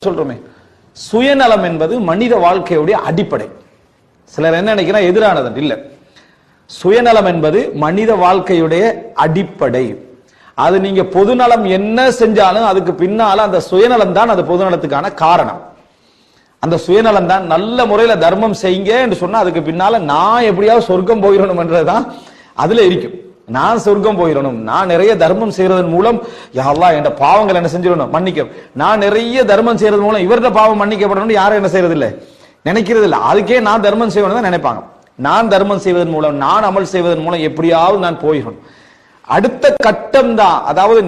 சொல்றோமே, சுயநலம் என்பது மனித வாழ்க்கையுடைய அடிப்படை. சிலர் என்ன நினைக்கிறா எதிரானது இல்ல. சுயநலம் என்பது மனித வாழ்க்கையுடைய அடிப்படை. அது நீங்க பொதுநலம் என்ன செஞ்சாலும் அதுக்கு பின்னால அந்த சுயநலம் தான் அது பொதுநலத்துக்கான காரணம். அந்த சுயநலம் தான். நல்ல முறையில தர்மம் செய்யுங்க என்று சொன்னா அதுக்கு பின்னால நான் எப்படியாவது சொர்க்கம் போயிடணும் என்றதுதான் அதுல இருக்கும். நான் சொர்க்கம் போயிடணும், நான் நிறைய தர்மம் செய்யறதன் மூலம் யா அல்லாஹ் என்ற பாவங்கள் என்ன செஞ்சிடணும், மன்னிக்க. நான் நிறைய தர்மம் செய்யறது மூலம் இவரது பாவம் மன்னிக்கப்படணும் யாரும் என்ன செய்யறது இல்லை, நினைக்கிறது இல்லை. அதுக்கே நான் தர்மம் செய்யணும் தான் நினைப்பாங்க. நான் தர்மம் செய்வதன் மூலம், நான் அமல் செய்வதன் மூலம் எப்படியாவது நான் போயிடணும். அடுத்த கட்டம் தான், அதாவது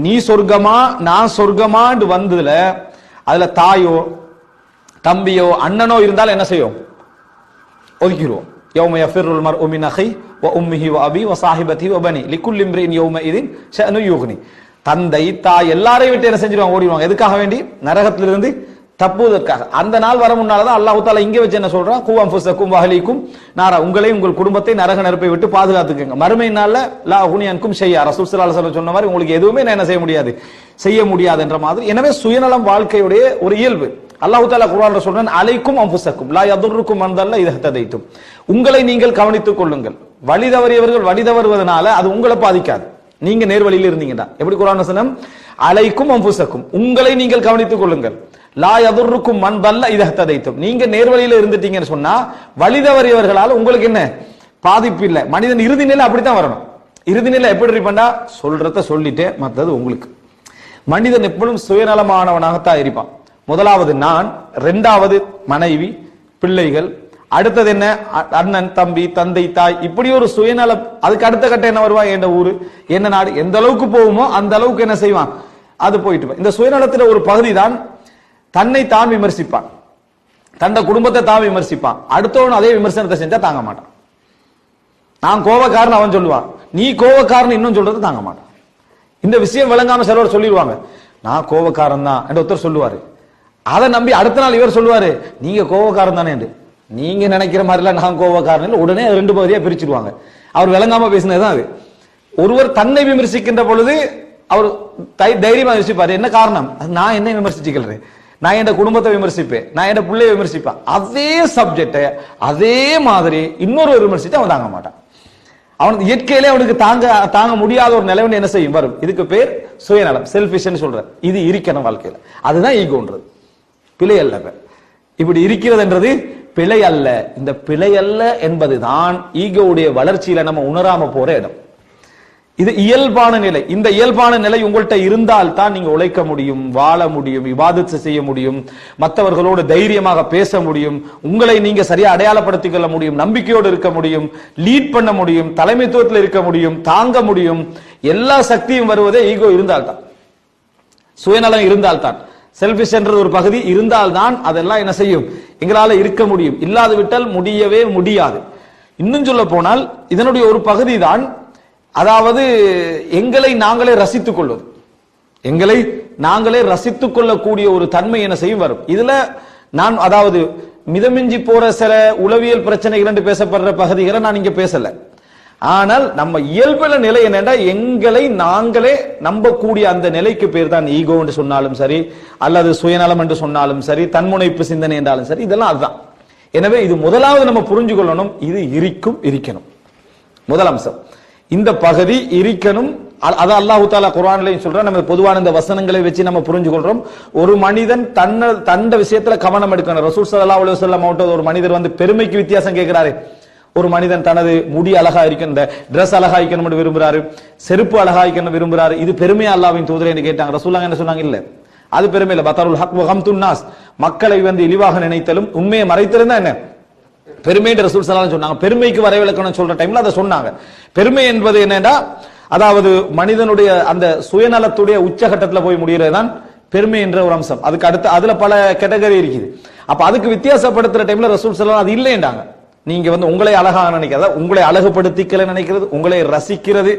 நீ சொர்க்கமா நான் சொர்க்கமான்னு வந்ததுல அதுல தாயோ தம்பியோ அண்ணனோ இருந்தால் என்ன செய்யும், ஒதுக்கிடுவோம். யௌம யஃபிருல் மர்உ மின் அஹி வ உம்மிஹி வ அபி வ ஸாஹிபதி வ பனி லிகுல்லி இம்ரிஇன் யௌமஇதின் ஷஅனு யுக்னி. தந்தை தாய் எல்லாரையும் விட்டு என்ன செஞ்சிருவாங்க, ஓடிடுவாங்க. எதுக்காக வேண்டி, நரகத்திலிருந்து தப்புவதற்காக. அந்த நாள் வர முன்னாலதான் அல்லாஹ் தஆலா இங்கே வச்சு என்ன சொல்றான், கூ அன்ஃபுஸக்கும் வ அஹ்லீக்கும் நாரா, உங்களை உங்கள் குடும்பத்தை நரக நெருப்பை விட்டு பாதுகாத்துக்கங்க. மறுமை நாள்ல லா குனியன்கும் ஷையா, ரசூல் ஸல்லல்லாஹு அலைஹி வஸல்லம் சொன்ன மாதிரி உங்களுக்கு எதுவுமே என்ன செய்ய முடியாது, செய்ய முடியாது என்ற மாதிரி. எனவே சுயநலம் வாழ்க்கையுடைய ஒரு இயல்பு. அல்லாஹ் தஆலா குர்ஆன்ல சொல்றான், அலைக்கும் அன்ஃபுஸக்கும் லா யதுர்ருக்கும் மன் தல்ல இதா ஹததைத்தும். உங்களை நீங்கள் கவனித்துக் கொள்ளுங்கள். வழி தவறியவர்கள் வழி தவறுவதனால அது உங்களை பாதிக்காது, நீங்க நேர்வழியில் இருந்தீங்கன்னா. எப்படி குர்ஆன் வசனம், அலைக்கும் அன்ஃபுஸக்கும், உங்களை நீங்கள் கவனித்துக் கொள்ளுங்கள். லா யதுர்ருக்கும் மன் தல்ல இதா ஹததைத்தும், நீங்க நேர்வழியில இருந்துட்டீங்கன்னு சொன்னா வழி தவறியவர்களால உங்களுக்கு என்ன பாதிப்பு இல்லை. மனிதன் இறுதி நிலை அப்படித்தான் வரணும். இறுதி நிலை எப்படி இருப்பான்டா, சொல்றத சொல்லிட்டே மற்றது உங்களுக்கு. மனிதன் எப்பொழுதும் சுயநலமானவனாகத்தான் இருப்பான். முதலாவது நான், இரண்டாவது மனைவி பிள்ளைகள், அடுத்தது என்ன அண்ணன் தம்பி தந்தை தாய், இப்படி ஒரு சுயநலம். அதுக்கு அடுத்த கட்டம் என்ன வருவா, என்ன ஊரு என்ன நாடு, எந்த அளவுக்கு போகுமோ அந்த அளவுக்கு என்ன செய்வான், அது போயிட்டு. இந்த சுயநலத்துல ஒரு பகுதி தான் தன்னை தான் விமர்சிப்பான், தன்னை குடும்பத்தை தான் விமர்சிப்பான். அடுத்தவன் அதே விமர்சனத்தை செஞ்சா தாங்க மாட்டான். நான் கோவக்காரன் அவன் சொல்லுவான், நீ கோவக்காரன் இன்னும் சொல்றது தாங்க மாட்டான். இந்த விஷயம் விளங்காம சிலவர் சொல்லிடுவாங்க, நான் கோவக்காரன் தான் என்று ஒருத்தர் சொல்லுவாரு. அதை நம்பி அடுத்த நாள் இவர் சொல்லுவாரு, நீங்க கோவக்காரன் தானே என்று. நீங்க நினைக்கிற மாதிரிலாம் நான் கோவக்காரன், உடனே ரெண்டு பகுதியா பிரிச்சுடுவாங்க. அவர் விளங்காம பேசினதுதான் அது. ஒருவர் தன்னை விமர்சிக்கின்ற பொழுது அவர் தைரியமா யோசிப்பாரு, என்ன காரணம், நான் என்ன விமர்சிச்சுக்கிறேன், நான் என் குடும்பத்தை விமர்சிப்பேன், நான் என் பிள்ளைய விமர்சிப்பேன். அதே சப்ஜெக்ட அதே மாதிரி இன்னொரு விமர்சித்து அவன் தாங்க மாட்டான். அவனுக்கு இயற்கையிலே அவனுக்கு தாங்க முடியாத ஒரு நிலைவன் என்ன செய்யும், வரும். இதுக்கு பேர் சுயநலம், செல்ஃபிஷ் சொல்ற. இது இருக்கணும் வாழ்க்கையில, அதுதான் ஈகோன்றது. பிழை அல்ல. இப்படி இருக்கிறதுன்றது பிழை அல்ல. இந்த பிழை அல்ல என்பதுதான் ஈகோவுடைய வளர்ச்சியில நம்ம உணராம போற இடம். இது இயல்பான நிலை. இந்த இயல்பான நிலை உங்கள்கிட்ட இருந்தால் தான் நீங்க உழைக்க முடியும், வாழ முடியும், இபாதத் செய்ய முடியும், மற்றவர்களோடு தைரியமாக பேச முடியும், உங்களை நீங்க சரியா அடையாளப்படுத்திக் கொள்ள முடியும், நம்பிக்கையோடு இருக்க முடியும், லீட் பண்ண முடியும், தலைமைத்துவத்தில் இருக்க முடியும், தாங்க முடியும். எல்லா சக்தியும் வருவதே ஈகோ இருந்தால்தான், சுயநலம் இருந்தால்தான். செல்ஃபிஷ் என்ற ஒரு பகுதி இருந்தால்தான் அதெல்லாம் என்ன செய்யும், எங்களால இருக்க முடியும். இல்லாது விட்டால் முடியவே முடியாது. இன்னும் சொல்ல போனால் இதனுடைய ஒரு பகுதி தான், அதாவது எங்களை நாங்களே ரசித்துக் கொள்வது, எங்களை நாங்களே ரசித்துக் கொள்ளக்கூடிய ஒரு தன்மை என்ன செய்யும் வரும். இதுல நான் அதாவது மிதமிஞ்சி போற சில உளவியல் பிரச்சனைகள் என்று பேசப்படுற பகுதிகளை நான் இங்க பேசல. ஆனால் நம்ம இயல்புல நிலை என்னன்னா, எங்களை நாங்களே நம்பக்கூடிய அந்த நிலைக்கு பேர் தான் ஈகோ என்று சொன்னாலும் சரி, அல்லது சுயநலம் என்று சொன்னாலும் சரி, தன்முனைப்பு சிந்தனை என்றாலும் சரி, இதெல்லாம் அதுதான். எனவே இது முதலாவது நம்ம புரிஞ்சு கொள்ளணும், இது இருக்கணும். முதல் அம்சம் இந்த பகுதி இருக்கணும். அதான் அல்லாஹ் தஆலா குர்ஆன்லயும் சொல்றான். நம்ம பொதுவான இந்த வசனங்களை வச்சு நம்ம புரிஞ்சு கொள்றோம். ஒரு மனிதன் தன்ன விஷயத்துல கவனம் எடுக்கணும். ரசூல் ஸல்லல்லாஹு அலைஹி வஸல்லம் ஒரு மனிதர் வந்து பெருமைக்கு வித்தியாசம் கேட்கிறாரு. ஒரு மனிதன் தனது முடி அழகா இருக்கணும், இந்த டிரெஸ் அழகா இருக்கணும் விரும்புறாரு, செருப்பு அழகா இருக்கணும் விரும்புறாரு. இது பெருமையா அல்லாஹ்வின் தூதரே என்று கேட்டாங்க. ரசூலுல்லாஹ் என்ன சொன்னாங்க, இல்ல அது பெருமை இல்ல. பத்தருல் ஹக் வ கம்துன் நாஸ், மக்களை வந்து இழிவாக நினைத்தலும் உண்மையை மறைத்திருந்தா என்ன பெருமை என்று ரசூல் ஸல்லல்லாஹு அலைஹி சொன்னாங்க. பெருமைக்கு வரைவிலக்கணம் சொல்ற டைம்ல அதை சொன்னாங்க. பெருமை என்பது என்னன்னா, அதாவது மனிதனுடைய அந்த சுயநலத்துடைய உச்சகட்டத்துல போய் முடியறதுதான் பெருமை என்ற ஒரு அம்சம். அதுக்கு அடுத்து அதுல பல கேட்டகரி இருக்குது. அப்ப அதுக்கு வித்தியாசப்படுத்துற டைம்ல ரசூல் ஸல்லல்லாஹு அது இல்லைன்றாங்க. நீங்க வந்து உங்களை அழகாக நினைக்கிறதா, உங்களை அழகுபடுத்திக்கல நினைக்கிறது, உங்களை ரசிக்கிறது,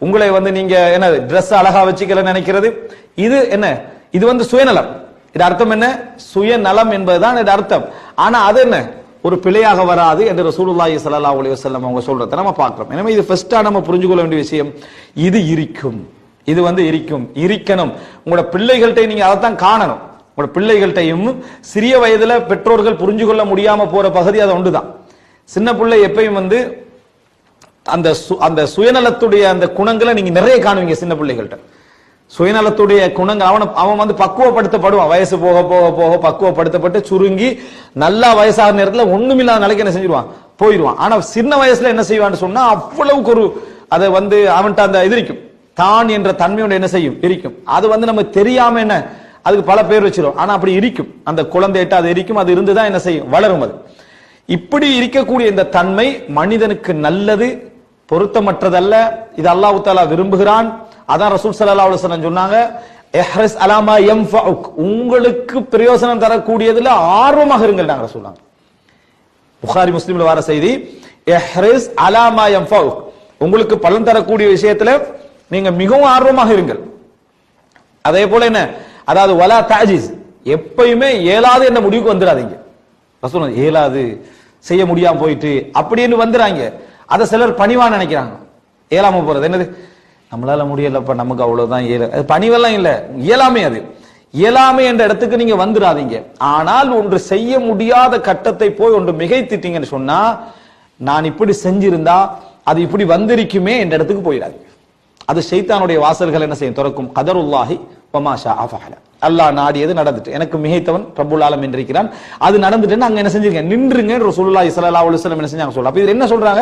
உங்களை வந்து நீங்க என்ன டிரெஸ் அழகா வச்சுக்கல நினைக்கிறது, இது என்ன, இது வந்து சுயநலம். இது அர்த்தம் என்ன, சுயநலம் என்பதுதான் இது அர்த்தம். ஆனா அது என்ன ஒரு பிழையாக வராது என்று ரசூலுல்லாஹி ஸல்லல்லாஹு அலைஹி வஸல்லம் அவங்க சொல்றத நம்ம பார்க்கிறோம். எனவே இது ஃபர்ஸ்டா நம்ம புரிஞ்சு கொள்ள வேண்டிய விஷயம், இது இருக்கும், இது வந்து இருக்கணும். உங்களோட பிள்ளைகள்கிட்ட நீங்க அதைத்தான் காணணும். உங்களோட பிள்ளைகள்கிட்டையும் சிறிய வயதுல பெற்றோர்கள் புரிஞ்சு கொள்ள முடியாம போற பகுதி அது ஒன்றுதான். சின்ன பிள்ளை எப்பயும் அந்த சுயநலத்துடைய அந்த குணங்களை நீங்க நிறைய காணுவீங்க சின்ன பிள்ளைகள்கிட்ட. சுயநலத்துடைய குணங்கள் அவன் பக்குவப்படுத்தப்படுவான். வயசு போக போக போக பக்குவப்படுத்தப்பட்டு சுருங்கி நல்லா வயசாக நேரத்தில் ஒண்ணுமில்லாத நிலைக்கு என்ன செஞ்சிருவான், போயிடுவான். ஆனா சின்ன வயசுல என்ன செய்வான்னு சொன்னா அவ்வளவுக்கு ஒரு அதை அவன்கிட்ட அந்த இது இருக்கும், தான் என்ற தன்மையோட என்ன செய்யும் இருக்கும். அது நம்ம தெரியாம என்ன அதுக்கு பல பேர் வச்சிரும். ஆனா அப்படி இருக்கும், அந்த குழந்தைகிட்ட அது இருக்கும். அது இருந்துதான் என்ன செய்யும், வளரும். அது இப்படி இருக்கக்கூடிய இந்த தன்மை மனிதனுக்கு நல்லது, பொருத்தமற்றதல்ல. இது அல்லாஹ் தஆலா விரும்புகிறான். அதான் ரசூல் ஸல்லல்லாஹு அலைஹி வஸல்லம் சொன்னாங்க, இஹ்ரிஸ் அலா மா யன்ஃபஉக், உங்களுக்கு பிரயோஜனம் தரக்கூடியதுல ஆர்வமாக இருங்கள் நாங்க சொன்னாங்க. புகாரி முஸ்லிம்ல வர செய்தி, இஹ்ரிஸ் அலா மா யன்ஃபஉக், உங்களுக்கு பலன் தரக்கூடிய விஷயத்துல நீங்க மிகவும் ஆர்வமாக இருங்கள். அதே போல என்ன, அதாவது வலா தஅஜிஸ், எப்பயுமே இயலாது என்ற முடிவுக்கு வந்துடாதீங்க. ரசூல் இயலாது, செய்ய முடியாம போயிட்டு அப்படின்னு வந்துறாங்க. அதை சிலர் பணிவா நினைக்கிறாங்க. இயலாம போறது என்னது, நம்மளால முடியலப்ப, நமக்கு அவ்வளவுதான் பணிவெல்லாம் இல்ல, இயலாமை. அது இயலாமை என்ற இடத்துக்கு நீங்க வந்துடாதீங்க. ஆனால் ஒன்று செய்ய முடியாத கட்டத்தை போய் ஒன்று மிகைத்திட்டீங்கன்னு சொன்னா, நான் இப்படி செஞ்சிருந்தா அது இப்படி வந்திருக்குமே என்ற இடத்துக்கு போயிடாதீங்க. அது ஷைத்தானுடைய வாசல்கள் என்ன செய்யும், திறக்கும். கதருல்லாஹி வமா ஷாஅ ஃபஅல, அல்லாஹ் நாடியது நடந்துட்டு, எனக்கு மிகைத்தவன் ரப்புல் ஆலமீன் இருக்கிறான், அது நடந்துட்டுன்னு அங்க என்ன செஞ்சிருங்க, நின்றுங்க. ரசூலுல்லாஹி ஸல்லல்லாஹு அலைஹி வஸல்லம் என்ன செஞ்சாங்க சொல்ல. அப்ப இது என்ன சொல்றாங்க,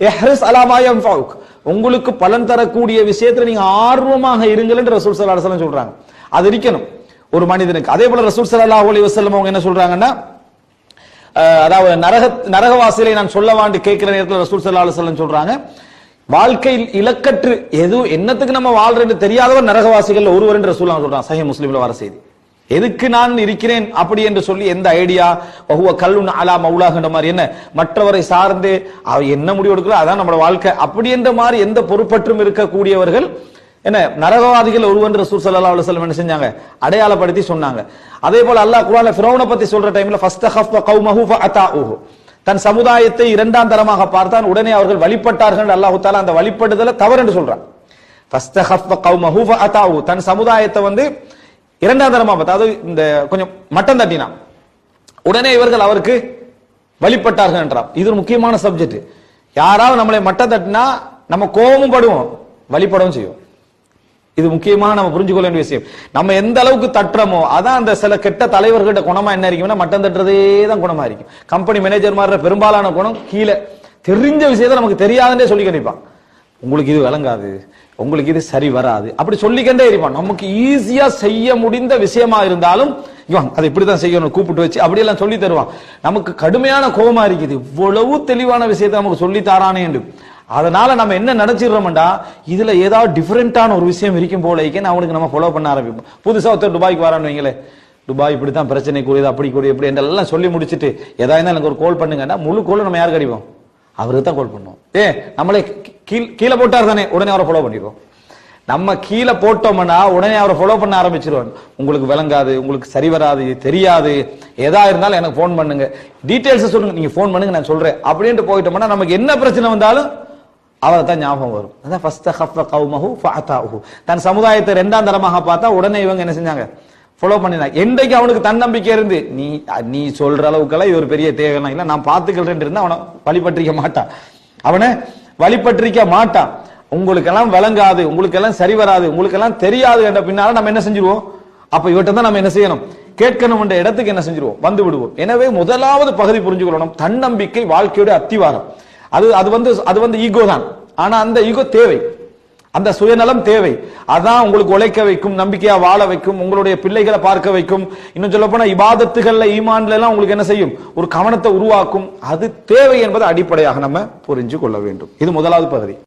இஹ்ரிஸ் அலா மா யன்ஃபஉக், உங்களுக்கு பலன் தரக்கூடிய விஷயத்துல நீங்க ஆர்வமாக இருங்கள் என்று ரசூல் ஸல்லல்லாஹு அலைஹி வஸல்லம் சொல்றாங்க. அது இருக்கணும் ஒரு மனிதனுக்கு. அதே போல ரசூல் ஸல்லல்லாஹு அலைஹி வஸல்லம் அவங்க என்ன சொல்றாங்கன்னா, அதாவது நரகவாசிகளை நான் சொல்லவாண்டு கேட்கிற நேரத்தில் ரசூல் ஸல்லல்லாஹு அலைஹி வஸல்லம் சொல்றாங்க, வாழ்க்கையில் இலக்கற்று என்னத்துக்கு நம்ம வாழ்றது தெரியாதவர் நரகவாசிகள் ஒருவர் என்று ரசூலுல்லாஹ் சொல்றாங்க. சஹீஹ் முஸ்லிம்ல வர செய்தி. எதுக்கு நான் இருக்கிறேன் அப்படி என்று சொல்லி எந்த ஐடியா வஹுவ கல்லுன் அலா மௌலாஹுன்ற மாதிரி, என்ன மற்றவரை சார்ந்து என்ன முடிவு எடுக்கிறோ அதான் நம்மளோட வாழ்க்கை அப்படி என்ற மாதிரி எந்த பொறுப்பற்றும் இருக்கக்கூடியவர்கள் என்ன நரகவாதிகள் ஒருவன் ரசூல் ஸல்லல்லாஹு அலைஹி வஸல்லம் என்ன செஞ்சாங்க, அடையாளப்படுத்தி சொன்னாங்க. அதே போல அல்லாஹ் குர்ஆன்ல ஃபிரௌனை பத்தி சொல்ற டைம்ல ஃபஸ்தஹஃப கௌமஹு ஃபஅதாஉஹு, தன் சமுதாயத்தை இரண்டாம் தரமாக பார்த்தான், உடனே அவர்கள் வழிபட்டார்கள். அல்லாஹ் தஆலா அந்த வழிபடுதலை தவறு என்று சொல்றான். ஃபஸ்தஹஃப கௌமஹு ஃபஅதாஉஹு, தன் சமுதாயத்தை இரண்டாம் தரமா பார்த்தா, அதாவது இந்த கொஞ்சம் மட்டம் தட்டினான், உடனே இவர்கள் அவருக்கு வழிபட்டார்கள் என்றார். இது ஒரு முக்கியமான சப்ஜெக்ட். யாராவது நம்மளை மட்டம் தட்டினா நம்ம கோபமும் படுவோம், வழிபடவும் செய்வோம். இது முக்கியமான நம்ம புரிஞ்சுக்கொள்ள வேண்டிய விஷயம். நம்ம எந்த அளவுக்கு தட்டுறோமோ அதான் அந்த சில கெட்ட தலைவர்கள்ட்ட குணமா என்ன இருக்கும்னா, மட்டம் தட்டுறதே தான் குணமா இருக்கும். கம்பெனி மேனேஜர் மாதிரி பெரும்பாலான குணம் கீழே தெரிஞ்ச விஷயத்தை நமக்கு தெரியாதுன்னே சொல்லி கண்டிப்பான். உங்களுக்கு இது விளங்காது, உங்களுக்கு இது சரி வராது, அப்படி சொல்லிக்கிட்டே இருப்பான். நமக்கு ஈஸியா செய்ய முடிந்த விஷயமா இருந்தாலும் இவன் அதை இப்படிதான் செய்யணும் கூப்பிட்டு வச்சு அப்படியெல்லாம் சொல்லி தருவான். நமக்கு கடுமையான கோபமா இருக்குது, இவ்வளவு தெளிவான விஷயத்தை நமக்கு சொல்லி தாரானே என்று. அதனால நம்ம என்ன நினைச்சிடறோம்டா, இதுல ஏதாவது டிஃபரெண்டான ஒரு விஷயம் இருக்கும் போல அவனுக்கு நம்ம ஃபாலோ பண்ண ஆரம்பிப்போம். புதுசா ஒருத்தர் துபாய்க்கு வரான்னு வைங்களே, துபாய் இப்படித்தான் பிரச்சனை கூடியது, அப்படி கூடிய எப்படி என்றெல்லாம் சொல்லி முடிச்சுட்டு ஏதாவது எனக்கு ஒரு கால் பண்ணுங்கன்னா முழு கோல் நம்ம யாருக்கு அடிப்போம், அவருக்கு தான் கால் பண்ணுவோம். நம்மளே கீழே போட்டார் தானே, உடனே அவரை ஃபாலோ பண்ணிடுவோம். நம்ம கீழே போட்டோம்னா உடனே அவரை ஃபாலோ பண்ண ஆரம்பிச்சிருவாங்க. உங்களுக்கு விளங்காது, உங்களுக்கு சரி வராது, தெரியாது, எதா இருந்தாலும் எனக்கு போன் பண்ணுங்க, டீடைல்ஸ் சொல்லுங்க, நீங்க போன் பண்ணுங்க நான் சொல்றேன் அப்படின்ட்டு போயிட்டோம்னா நமக்கு என்ன பிரச்சனை வந்தாலும் அவரை தான் ஞாபகம் வரும். அதான் ஃபஸ்தஹஃப கௌமஹு ஃபஅதாஉஹு, தன் சமுதாயத்தை இரண்டாம் தரமாக பார்த்தா உடனே இவங்க என்ன செஞ்சாங்க, ஃபாலோ பண்ணினாங்க. என்றைக்கு அவனுக்கு தன்னம்பிக்கை இருந்து நீ சொல்ற அளவுக்கெல்லாம் இது ஒரு பெரிய தேவைலாம் இல்லை, நான் பார்த்துக்கிறேன் இருந்தா அவனை வழிபற்றிக்க மாட்டான், அவனை வழிபற்றிக்க மாட்டான். உங்களுக்கெல்லாம் விளங்காது, உங்களுக்கெல்லாம் சரி வராது, உங்களுக்கெல்லாம் தெரியாது என்ற பின்னால நம்ம என்ன செஞ்சிருவோம், அப்ப இவட்ட தான் நம்ம என்ன செய்யணும், கேட்கணும் என்ற இடத்துக்கு என்ன செஞ்சிருவோம், வந்து விடுவோம். எனவே முதலாவது பகுதி புரிஞ்சுக்கொள்ளணும், தன்னம்பிக்கை வாழ்க்கையோட அத்திவாரம். அது ஈகோ தான். ஆனா அந்த ஈகோ தேவை, அந்த சுயநலம் தேவை. அதான் உங்களுக்கு உழைக்க வைக்கும், நம்பிக்கையா வாழ வைக்கும், உங்களுடைய பிள்ளைகளை பார்க்க வைக்கும். இன்னும் சொல்ல போனா இபாதத்துகள்ல ஈமான்ல எல்லாம் உங்களுக்கு என்ன செய்யும், ஒரு கவனத்தை உருவாக்கும். அது தேவை என்பது அடிப்படையாக நம்ம புரிஞ்சு கொள்ள வேண்டும். இது முதலாவது பகுதி.